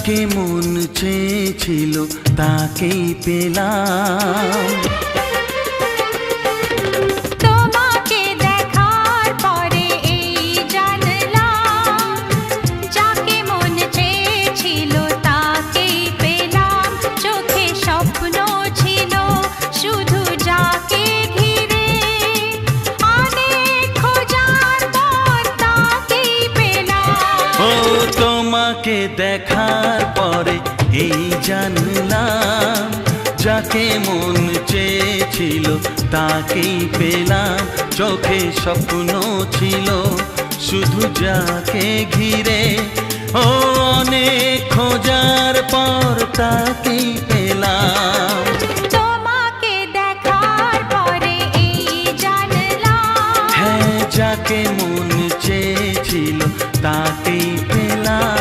যাকে মন চেয়েছিল তাকেই পেলাম। তোমাকে দেখার পরে এই জানলাম, যাকে মন চেয়েছিল তাকেই পেলাম। চোখে স্বপ্ন ছিল শুধু যাকে ঘিরে, অনেক খোঁজার পর তাকেই পেলাম। ও তোমাকে দেখার পরে এই জানলাম, যাকে মন চেয়েছিল তাকেই পেলাম। চোখে স্বপ্ন ছিল শুধু যাকে ঘিরে, ও অনেক খোঁজার পর তাকেই পেলাম। তোমাকে দেখার পরে এই জানলাম, হ্যাঁ, যাকে মন চেয়েছিল তাকেই পেলাম।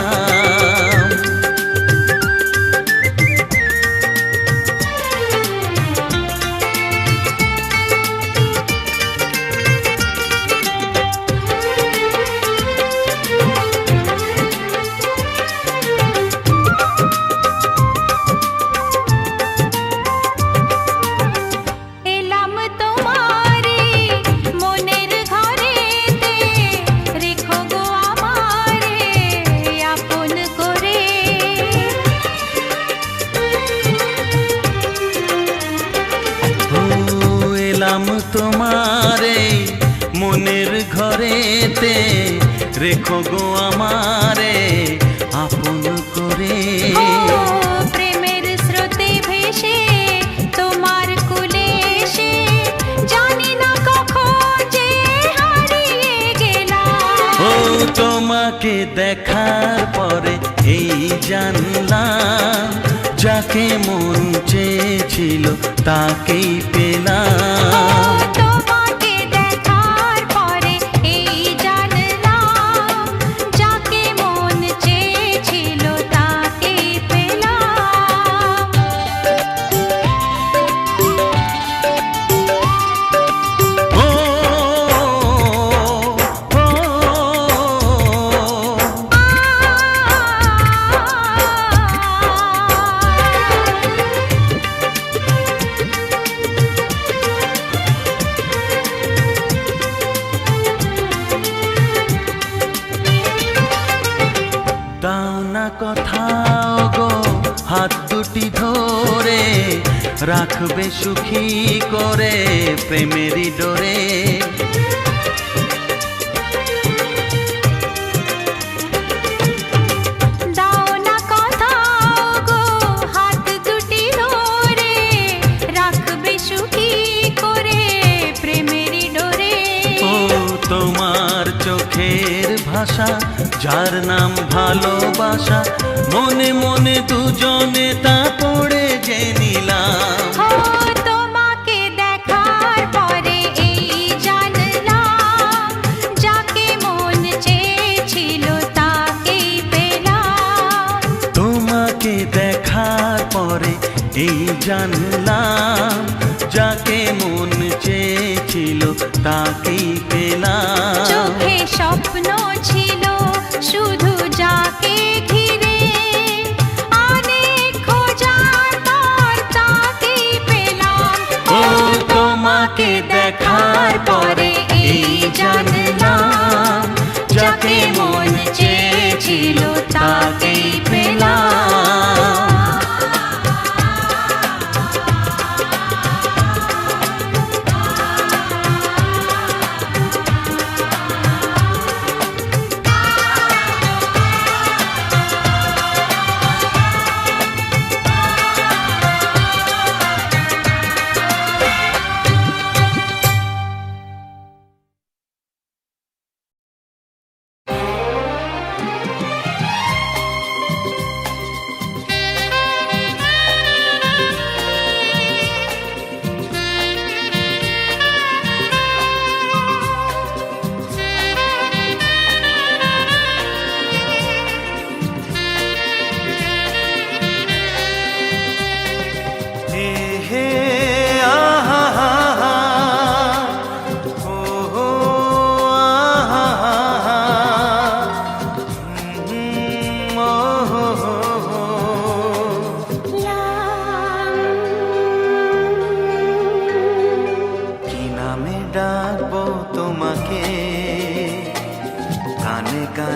এলাম তোমারে মনের ঘরেতে, রেখো গো আমারে আপন করে। ও এলাম তোমারে মনের ঘরেতে, রেখো গো আমারে আপন করে। ও প্রেমের স্রোতে ভেসে তোমার কুলে এসে, জানি না কখন যে হারিয়ে গেলাম। ও তোমাকে দেখার পরে এই জানলাম, যাকে মন চেয়েছিল তাকেই পেলাম। তোমাকে দেখার পরে এই জানলাম, যাকে মন চেয়েছিল তাকেই পেলাম। ও, ও, দাও না কোথাও গো হাত দুটি ধরে, রাখবে সুখী করে প্রেমেরই ডোরে। দাও না কোথাও গো হাত দুটি ধরে, রাখবে সুখী করে প্রেমেরই ডোরে। ও তোমার চোখের ভাষা, যার নাম ভালোবাসা, মনে মনে দুজনে তা পড়ে যে নিলাম। ও তোমাকে দেখার পরে এই জানলাম, যাকে মন চেয়েছিল তাকেই পেলাম। তোমাকে দেখার পরে এই জানলাম, যাকে মন চেয়েছিল তাকেই পেলাম। চোখে স্বপ্ন ছিল শুধু যাকে ঘিরে, অনেক খোঁজার পর তাকেই পেলাম। ও তোমাকে দেখার পরে এই জানলাম, যাকে মন চেয়েছিল তাকেই পেলাম।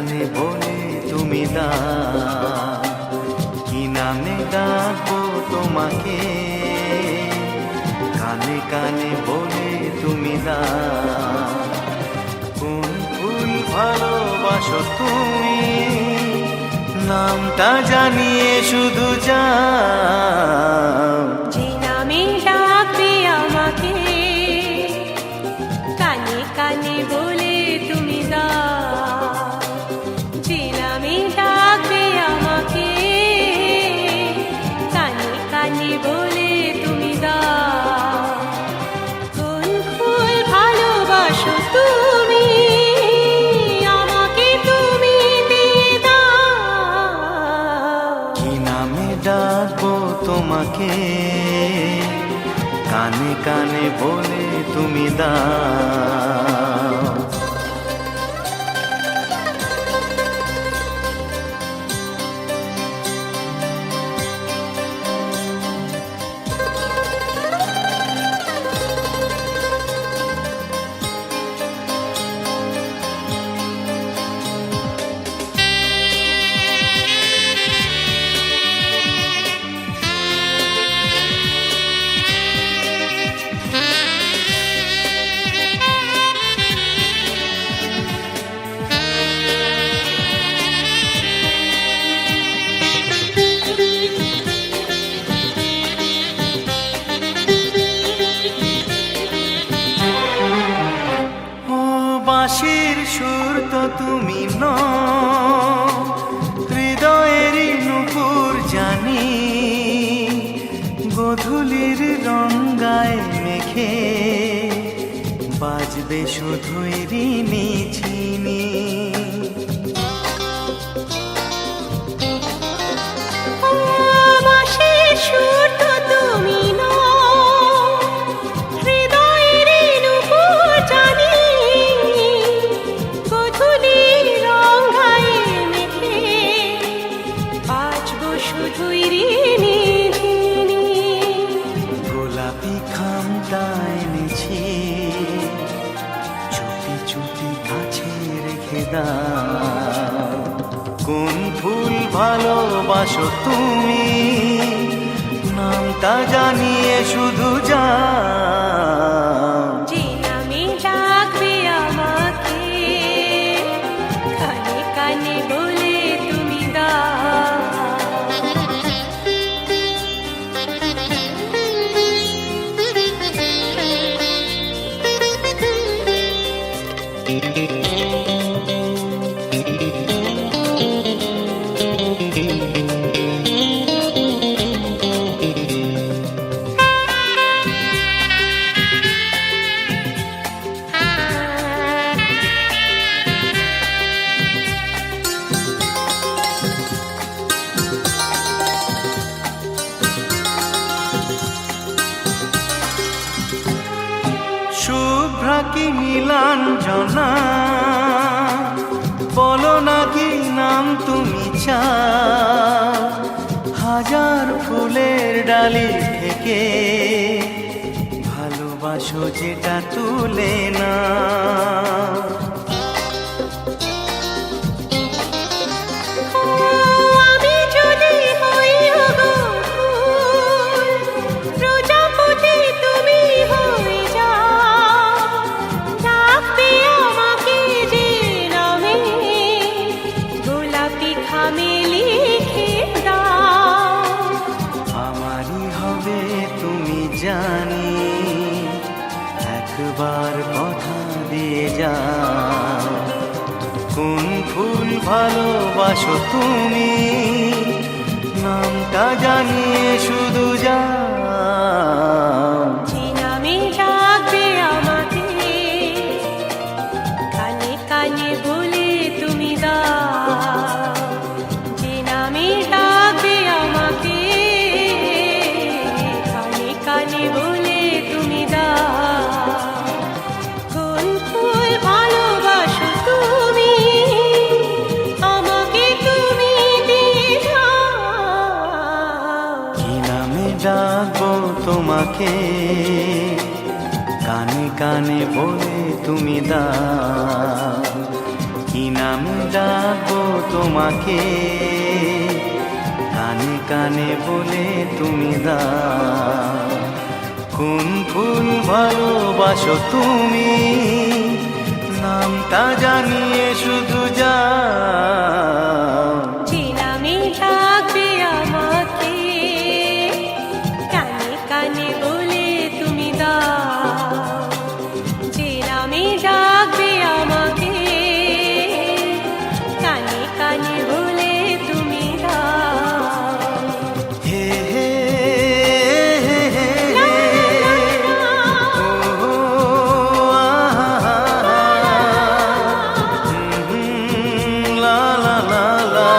কানে বলে তুমি দাও, কি নামে ডাকবো তোমাকে, কানে কানে বলে তুমি দাও, কোন ফুল ভালোবাসো তুমি, নামটা জানিয়ে শুধু যাও। যে নামে ডাকবে আমাকে, কানে কানে বলে তুমি দাও। যে নামে ডাকবে আমাকে, কানে কানে বলে তুমি দাও। কোন ফুল ভালোবাসো তুমি, আমাকে তুমি দিয়ে দাও। কি নামে ডাকবো তোমাকে, কানে কানে বলে তুমি দাও। বাঁশির সুর তো তুমি নও, হৃদয়েরই নূপুর জানি, গোধূলির রঙ্গায় মেখে বাজবে শুধুই রিনি ঝিনি। বাঁশির সুর তো তুমি নও, হৃদয়ের নূপুর জানি, গোধূলির রঙায় মেখে বাজবো শুধুই রিনি ঝিনি। গোলাপি খামটা এনেছি, চুপি চুপি কাছে রেখে দাও, কোন ফুল ভালোবাসো তুমি, নামটা জানিয়ে শুধু যাও। যে নামে ডাকবে আমাকে, কানে কানে বলে তুমি দাও। শুভ্রা কি নীলাঞ্জনা, বলো না কি নাম তুমি চাও, হাজার ফুলের ডালি থেকে ভালোবাসো যেটা তুলে না। আমি যদি হই ওগো ফুল, প্রজাপতি তুমি হয়ে যাও। ডাকবে আমাকে যে নামে, গোলাপি খামে লিখে দাও। আমারই হবে তুমি জানি, একবার কথা দিয়ে যাও, কোন ফুল ভালোবাসো তুমি, নামটা জানিয়ে শুধু যাও। যে নামে ডাকবে আমাকে, কানে কানে বলে তুমি দাও। যে নামে ডাকবে আমাকে, কানে কানে বলে তুমি দাও। কোন ফুল ভালোবাসো তুমি, আমাকে তুমি দিয়ে দাও। কি নামে ডাকবো তোমাকে, কানে কানে বলে তুমি দাও, কি নামে ডাকবো তোমাকে, কানে কানে বলে তুমি দাও কোন ফুল ভালোবাসো তুমি, নামটা জানিয়ে শুধু যাও। যে নামে ডাকবে আমাকে, কানে কানে বলে তুমি দাও। যে নামে ডাকবে আমাকে, কানে কানে বলে তুমি দাও। হে হে হে হে হে, ও লা লা লা লা,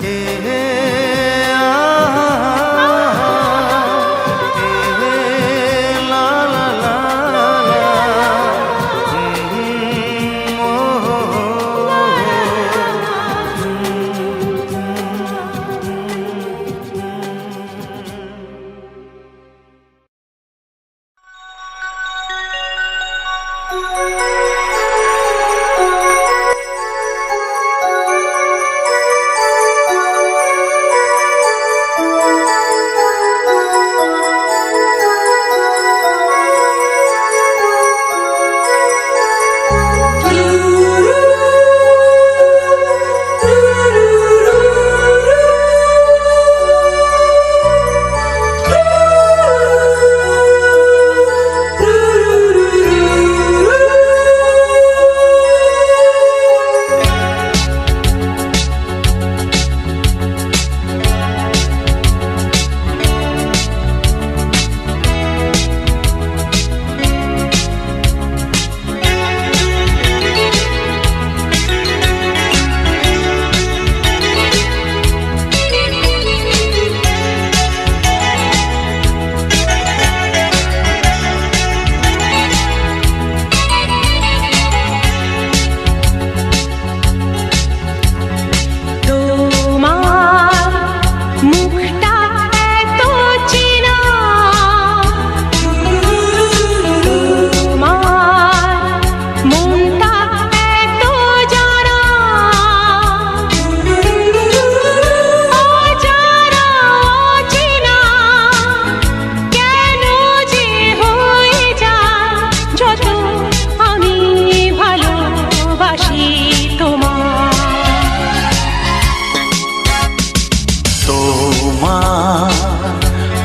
হে হে লা লা লা লা,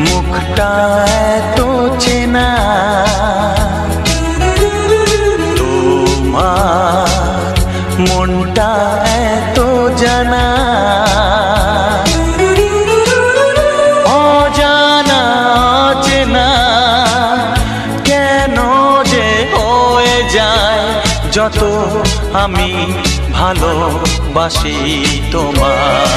মুখটা এত চেনা, তোমার মনটা এত জানা, অজানা অচেনা কেন যে হয়ে যায় যত আমি ভালোবাসি তোমায়।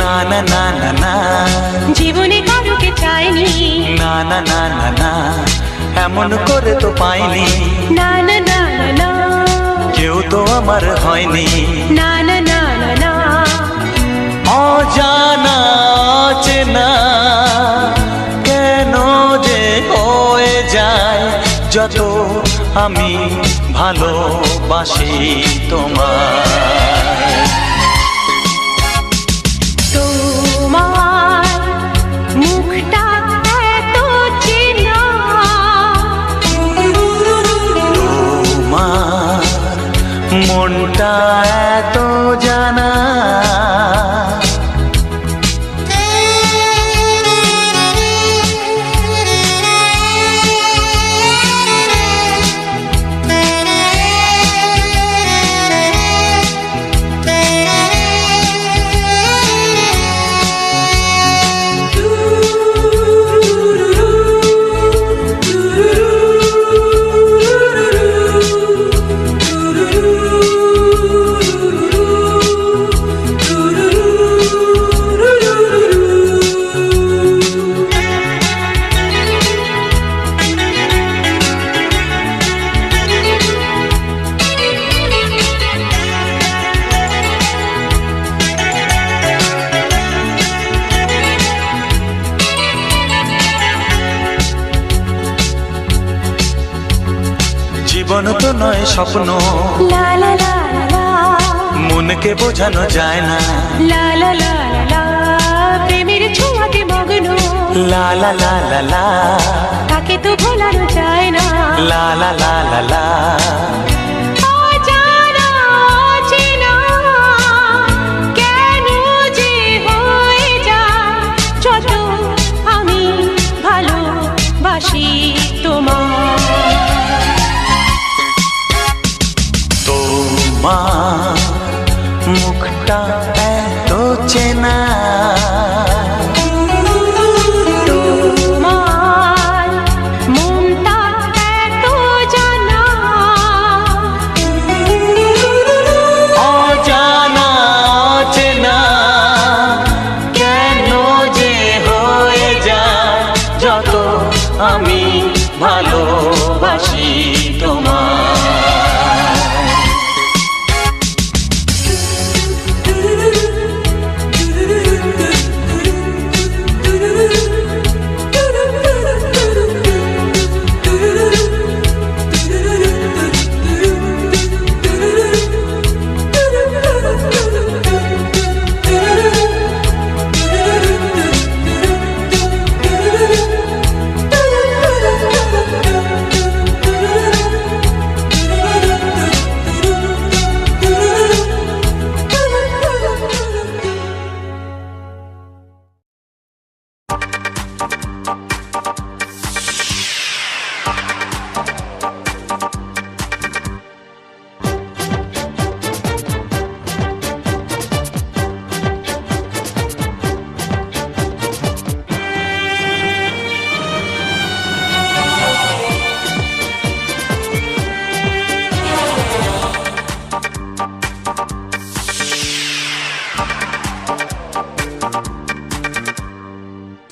না না না না না, জীবনে কারোকে চাইনি, না না না না না, এমন করে তো পাইনি, না না না না না, কেউ তো আমার হয়নি, না না না না না, অজানা অচেনা কেন যে হয়ে যায় যত আমি ভালোবাসি তোমায়। তোমার মুখটা এত চেনা, তোমার মনটা এত জানা, জীবন তো নয় স্বপ্ন, লা লা লা লা মনকে বোঝানো যায় না। লা লা লা লা প্রেমের ছোঁয়াতে মগ্ন, লা লা লা লা লা, তাকে তো ভোলানো যায় না। লা লা লা লা লা, অজানা অচেনা কেন যে হয়ে যায়, যত আমি ভালোবাসি তোমায়। তোমার মুখটা এত চেনা, তোমার মনটা এত জানা, অজানা চেনা কেন যে হয়ে যায়, যত আমি ভালোবাসি তোমায়।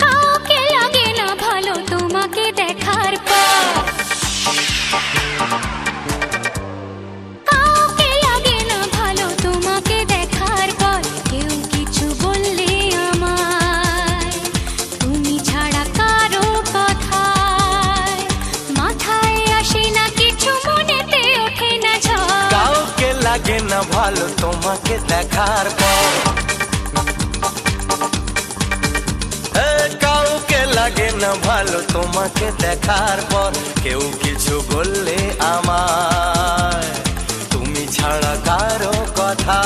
কাউকে লাগে না ভালো তোমাকে দেখার পর, কাউকে লাগে না ভালো তোমাকে দেখার পর। কেউ কিছু বললে আমায়, তুমি ছাড়া কারো কথায় মাথায় আসে না কিছু, মনেতে ওঠে না ঝড়। কাউকে লাগে না ভালো তোমাকে দেখার পর, কাউকে লাগে না ভালো তোমাকে দেখার পর। কেউ কিছু বললে আমায়, তুমি ছাড়া কারো কথা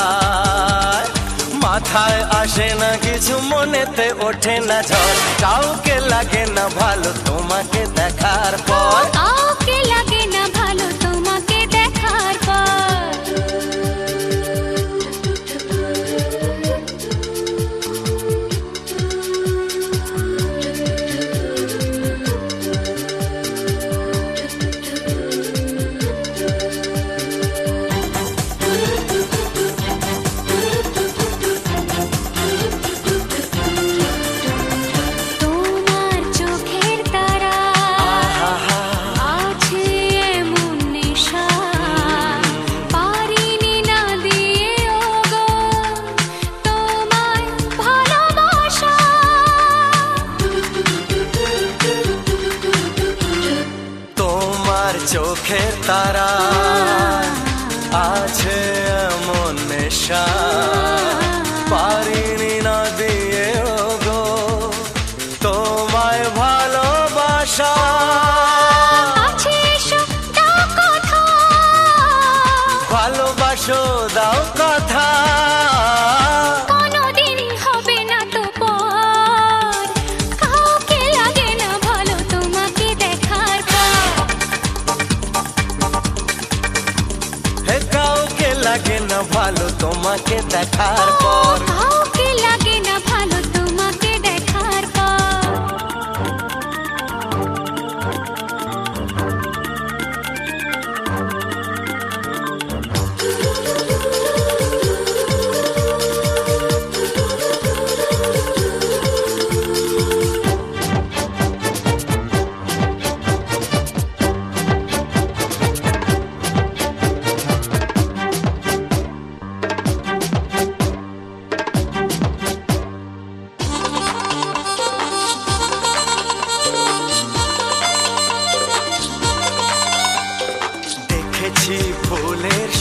মাথায় আসে না কিছু, মনেতে ওঠে না ঝড়। কাউকে লাগে না ভালো তোমাকে দেখার পর, কাউকে লাগে না ভালো তোমাকে দেখার পর। তোমার চোখের তারা আছে এমন নেশা, পারিনি না দিয়ে ওগো তোমায় ভালোবাসা। তোমার চোখের তারা আছে এমন নেশা, পারিনি না দিয়ে গো তোমায় ভালোবাসা। আছে এসো দাও কথা, ভালোবাসো দাও কথা, কোনোদিন হবে না তো পর। কাউকে লাগে না ভালো তোমাকে দেখার পর, হে কাউকে লাগে না ভালো তোমাকে দেখার পর। কাউকে লাগে না ভালো তোমাকে দেখার পর।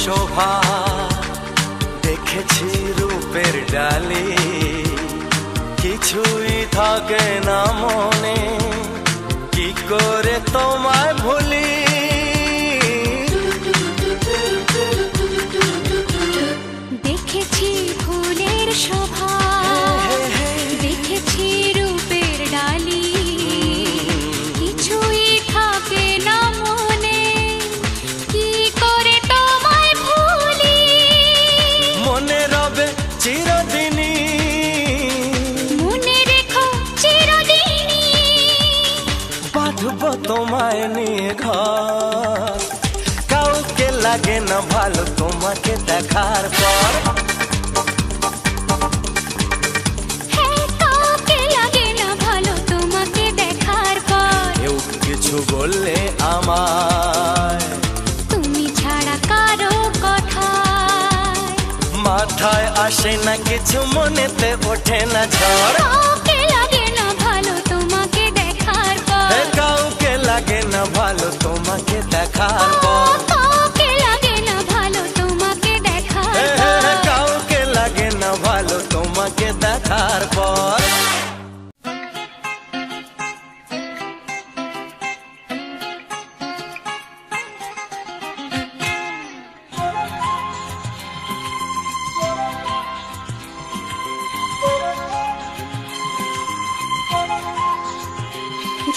শোভা দেখেছি রূপের ডালি, কিছুই থাকে না মনে, কি করে তোমায় ভুলি। দেখেছি ফুলের শোভা, দেখেছি রূপের ডালি, কিছুই থাকে না মনে, কি করে তোমায় ভুলি। মনে রবে চিরদিনই, মনে রেখো চিরদিনই, বাঁধব তোমায় নিয়ে ঘর। কাউকে লাগে না ভালো তোমাকে দেখার পর, হ্যাঁ কাউকে লাগে না ভালো তোমাকে দেখার পর। কেউ কিছু বললে আমায়, তুমি ছাড়া কারো কথায় মাথায় আসে না কিছু, মনেতে ওঠে না ঝড়। কাউকে লাগে না ভালো তোমাকে দেখার পর, কাউকে লাগে না ভালো তোমাকে দেখার পর, কাউকে লাগে না ভালো তোমাকে দেখার পর। কাউকে লাগে না ভালো তোমাকে দেখার পর।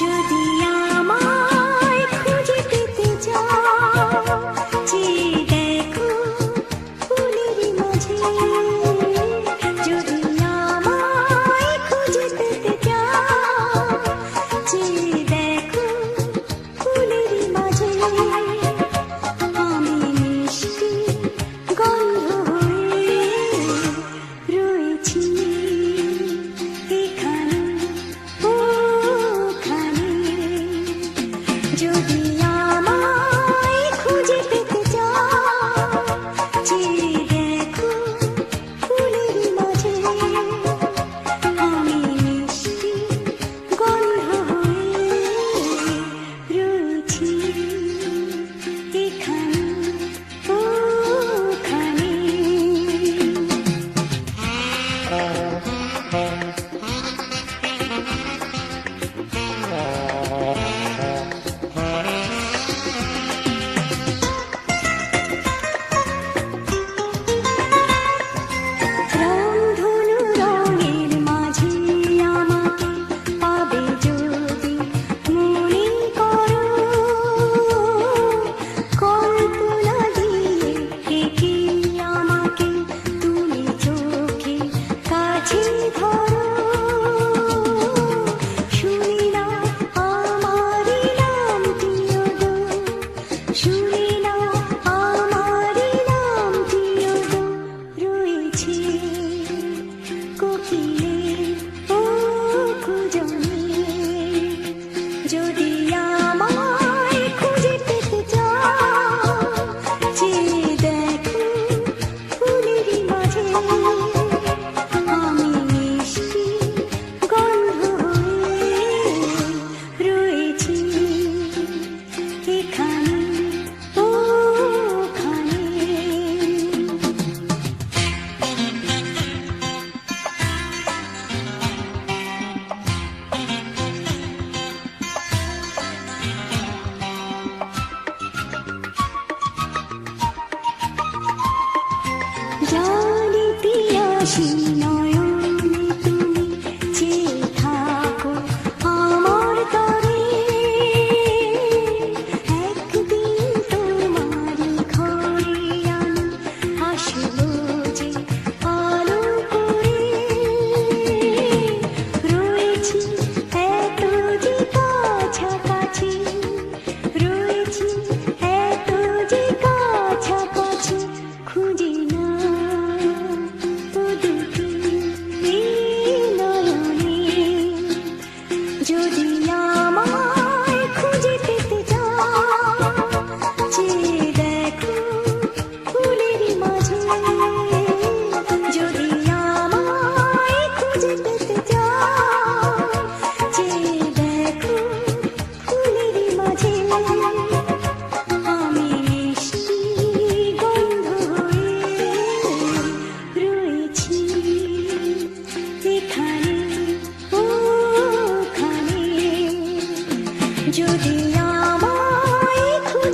যদি আমায় খুঁজে পেতে চাও, চেয়ে দেখো ফুলের মাঝে। যদি আমায় খুঁজে পেতে চাও, চেয়ে দেখো ফুলের মাঝে। আমি মিষ্টি গন্ধ হয়ে রয়েছি এখানে ওখানে। যদি আমায় খুঁজে পেতে চাও, চেয়ে দেখো ফুলের মাঝে। আমি মিষ্টি গন্ধ হয়ে রয়েছি এখানে ওখানে।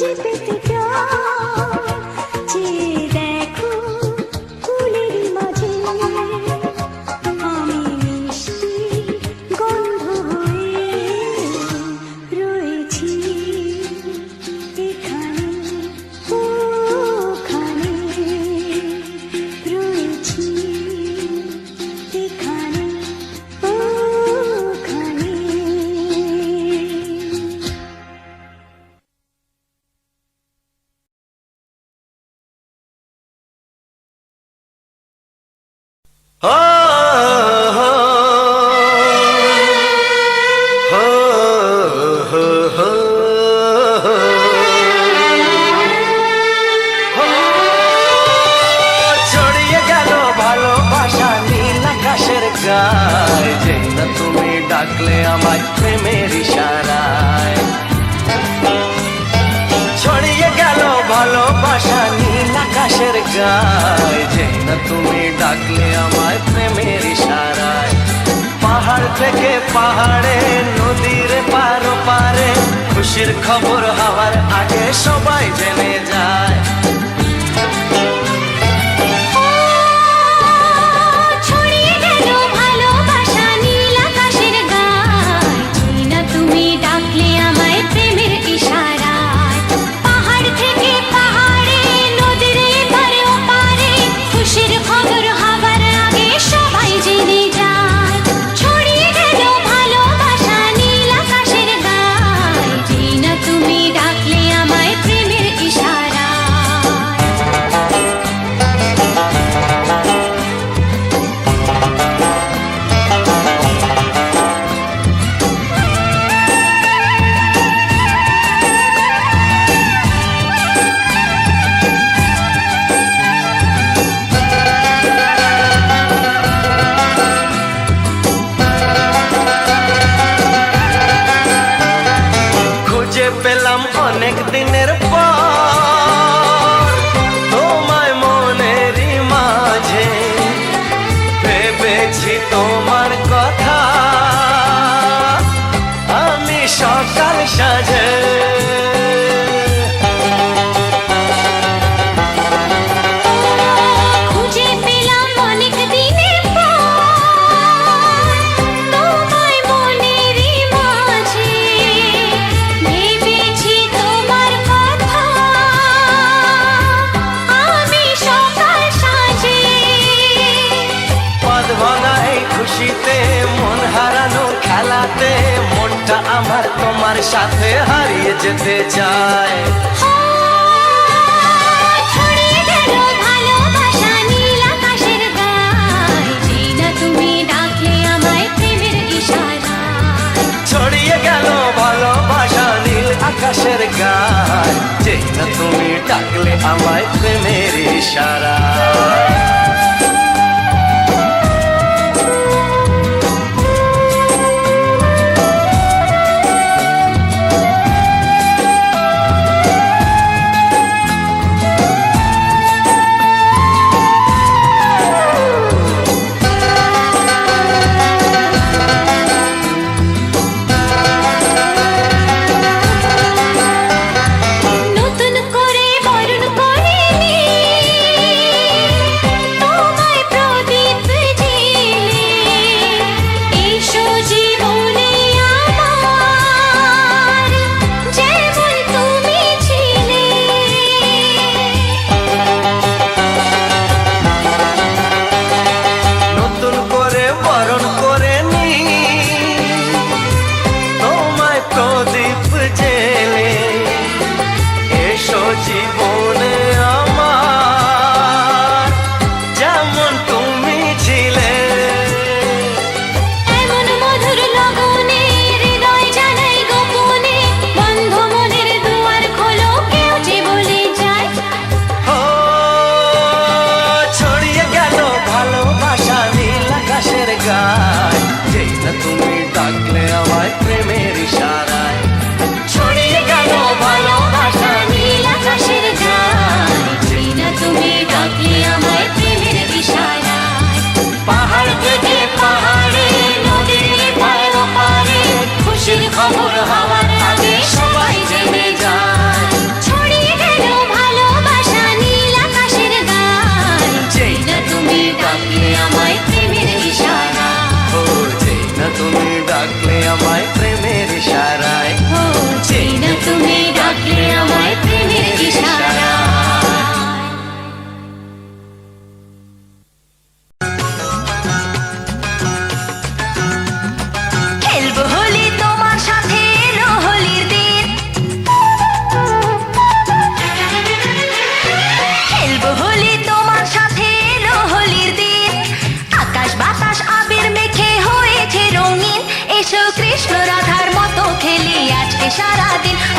খুঁজে পেতে চাও, চেয়ে দেখো ফুলের মাঝে আমি মিষ্টি গন্ধ হয়ে রয়েছি এখানে ওখানে, রয়েছি এখানে ওখানে। ও হো হো হো হো ছড়িয়ে গেল ভালোবাসা নীল আকাশের গায়ে, যেই না তুমি ডাকলে আমায় প্রেমের ইশারায়। ছড়িয়ে গেল ভালোবাসা নীল আকাশের গায়ে, যেই না তুমি ডাকলে আমায় প্রেমের ইশারায়। পাহাড় থেকে পাহাড়ে নদীর পারো পারে খুশির খবর হওয়ার আগে সবাই জেনে যায়। ছড়িয়ে গেল ভালোবাসা নীল আকাশের গায়ে, যেই না তুমি ডাকলে আমায় প্রেমের ইশারায়। পাহাড় থেকে পাহাড়ে নদীর এপারে ওপারে খুশির খবর হবার আগে সবাই জেনে যায়। ছড়িয়ে গেল ভালোবাসা নীল আকাশের গায়ে, যেই না তুমি ডাকলে আমায় প্রেমের ইশারায়। খুঁজে পেলাম অনেক দিনের পর তোমায় মনেরই মাঝে, ভেবেছি তোমার কথা আমি সকাল সাজে। খুঁজে পেলাম অনেক দিনের পর তোমায় মনেরই মাঝে, ভেবেছি তোমার কথা আমি সকাল সাজে। পদ ভাঙা এই খুশিতে মন হারানো খেলাতে মনটা আমার তোমার সাথে হারিয়ে যেতে চায়। ছড়িয়ে গেল ভালোবাসা নীল আকাশের গায়ে, যেই না তুমি ডাকলে আমায় প্রেমের ইশারায়। ছড়িয়ে গেল ভালোবাসা নীল আকাশের গায়, যেই না তুমি ডাকলে আমায় প্রেমের ইশারায়। নতুন করে বরণ করে নি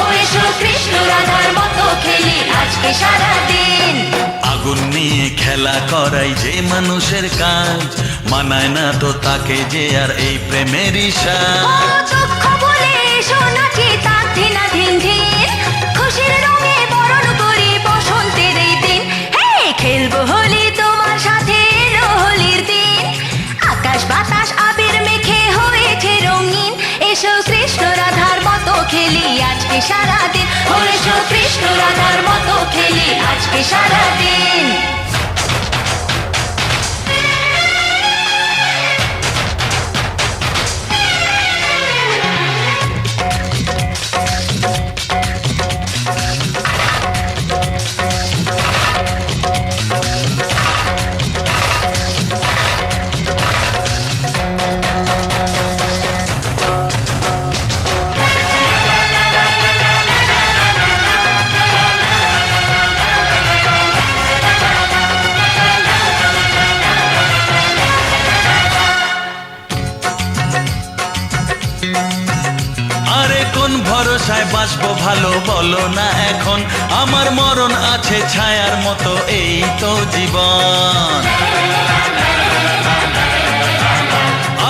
ও এসো কৃষ্ণ রাধার মতো খেলি আজকে সারাদিন। আগুন নিয়ে খেলা করাই যে মানুষের কাজ, মানায় না তো তাকে যে আর এই প্রেমেরই ও সাজ। দুঃখ বলে এসো নাচি তাক ধিনা ধিন ধিন, খুশির রঙে বরণ করি বসন্তের এই দিন। হে খেলবো হোলি তোমার সাথে, এলো হোলির দিন। আকাশ বাতাস আবির মেখে হয়েছে রঙিন, এসো কৃষ্ণ রাধার মতো খেলি আজকে সারাদিন। ও এসো কৃষ্ণ রাধার মতো খেলি আজকে সারাদিন। আরে কোন ভরসায় বাঁচবো ভালো বলো না এখন, আমার মরণ আছে ছায়ার মতো এই তো জীবন।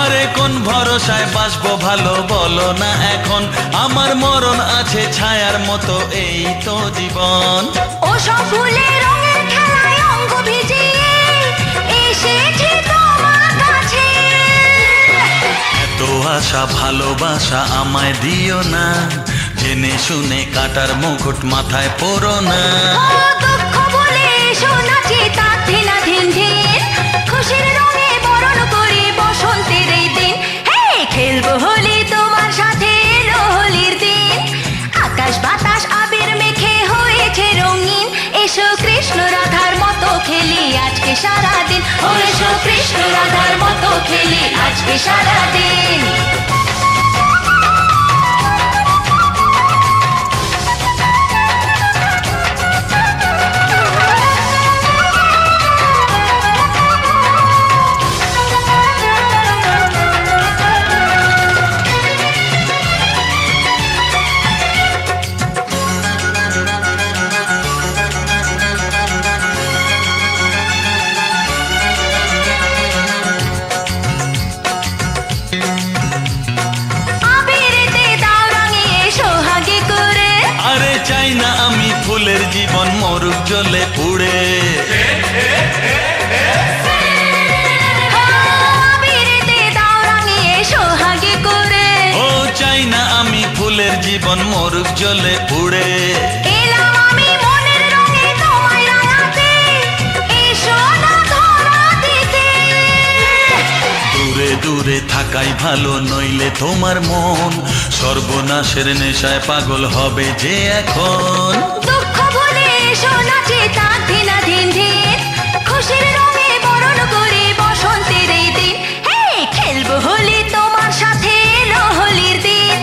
আরে কোন ভরসায় বাঁচবো ভালো বলো না এখন, আমার মরণ আছে ছায়ার মতো এই তো জীবন। ও সব ফুলে রঙের খেলায় অঙ্গ ভিজিয়ে এসেছি তোমার কাছে। এত আশা ভালোবাসা আমায় দিও না, জেনে শুনে কাটার মুকুট মাথায় পরো না। ও দুঃখ বলে এসো নাচি তাক ধিনা ধিন ধিন, খুশির রঙে বরণ করি বসন্তের এই দিন। হে খেলবো হোলি তোমার সাথে, এলো হোলির দিন। আকাশ বাতাস আবির মেখে হয়েছে রঙিন, এসো কৃষ্ণ রাধার মতো খেলি আজকে সারাদিন। ও এসো কৃষ্ণ রাধার মতো খেলি আজকে সারাদিন। আবিরেতে দাও রাঙিয়ে সোহাগী করে, আরে চাই না আমি ফুলের জীবন মরুক জ্বলে পুড়ে। আবিরেতে দাও রাঙিয়ে সোহাগী করে। ও চাই না আমি ফুলের জীবন মরুক জ্বলে পুড়ে। এলাম আমি মনের রঙে তোমায় রাঙাতে, এসো না ধরা দিতে। দূরে দূরে থাকাই ভালো, নইলে তোমার মন সর্বনাশের নেশায় পাগল হবে যে এখন। দুঃখ ভুলে এসো নাচি তাক ধিনা ধিন ধিন, খুশির রঙে বরণ করি বসন্তের এই দিন। হে খেলবো হোলি তোমার সাথে, এলো হোলির দিন।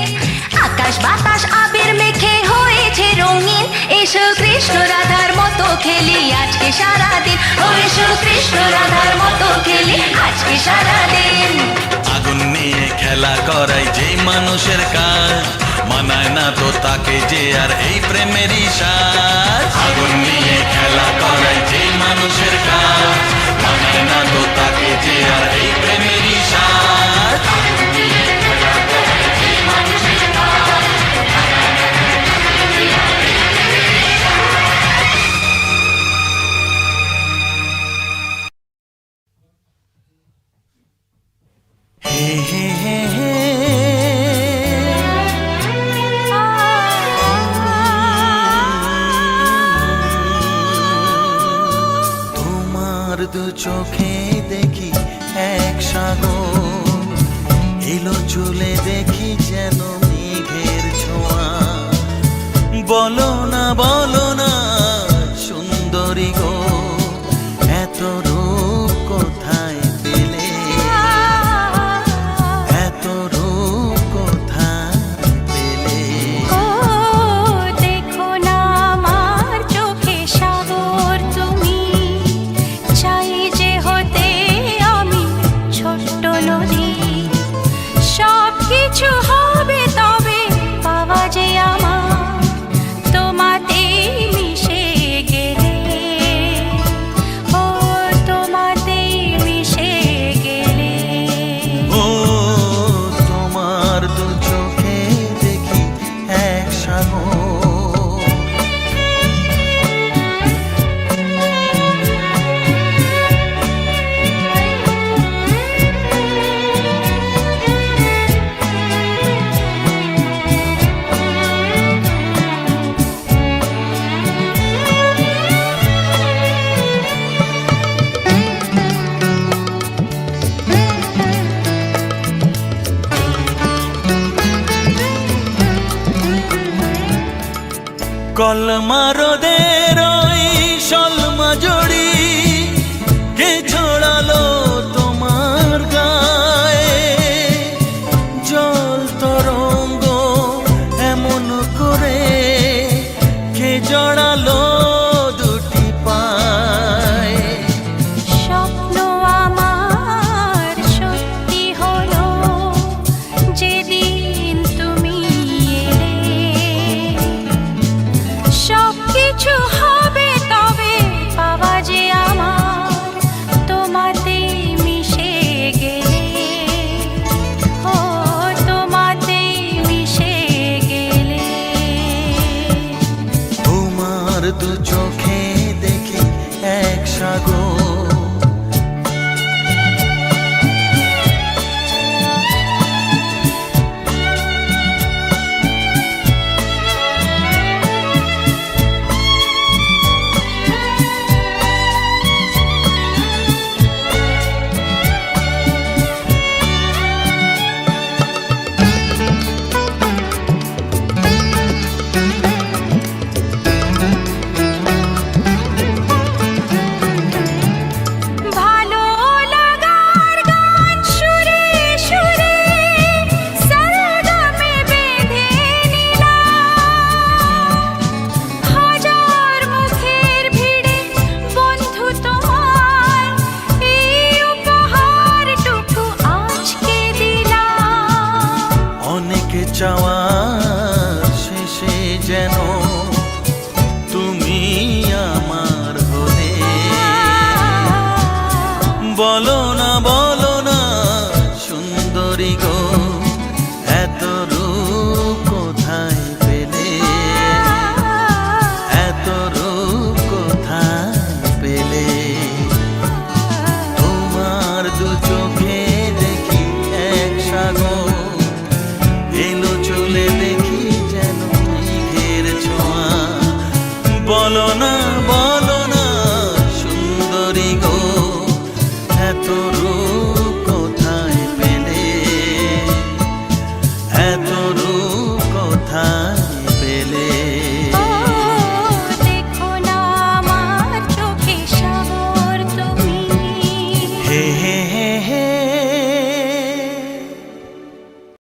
আকাশ বাতাস আবির মেখে হয়েছে রঙিন, এসো কৃষ্ণ রাধার মতো খেলি আজকে সারাদিন। ও এসো কৃষ্ণ রাধার মতো খেলি আজকে সারাদিন। আগুন নিয়ে খেলা করাই যে মানুষের কাজ, মানায় না তো তাকে যে আর এই প্রেমেরই সাজ। আগুন নিয়ে খেলা করাই যে মানুষের কাজ, মানায় না তো তাকে যে আর এই প্রেমেরই সাজ। হে হে হে হে তোমার দু চোখে দেখি এক সাগর, এলো চলে দেখি যেন মেঘের ছোঁয়া। বলো না সুন্দরী গো, এত রূপ কোথায় পেলে, এত রূপ কোথায় পেলে। ও দেখো না আমার চোখে সাগর তুমি, চাই যে হতে আমি ছোট্ট নদী। সব কিছু হবে তবে পাওয়া যে আমার কলমারদের ওই সলমা জড়ি কে ছড়ালো তোমার গায়ে, জল তরঙ্গ এমন করে কে জড়ালো দুটি পায়। স্বপ্ন আমার সত্যি হলো যেদিন তুমি এলে, সবকিছু হবে তবে পাওয়া যে আমার তোমাতে মিশে গেলে, ও তোমাতে মিশে গেলে। তোমার দু চোখে দেখি এক সাগর, ভালো লাগার গান সুরে সুরে সরগমে বেঁধে নিলাম, হাজার মুখের ভিড়ে বন্ধু তোমার এই উপহারটুকু আজকে দিলাম। অনেক চাওয়ার শেষে যেন তুমি আমার হলে। বলো না সুন্দরী গো, এত রূপ কোথায় পেলে, এত রূপ কোথায় পেলে। তোমার দু চোখে দেখি এক সাগর, এলো চলে দেখি যেন মেঘের ছোঁয়া। বলো না সুন্দরী গো, এত রূপ কোথায় পেলে, এত রূপ কোথায়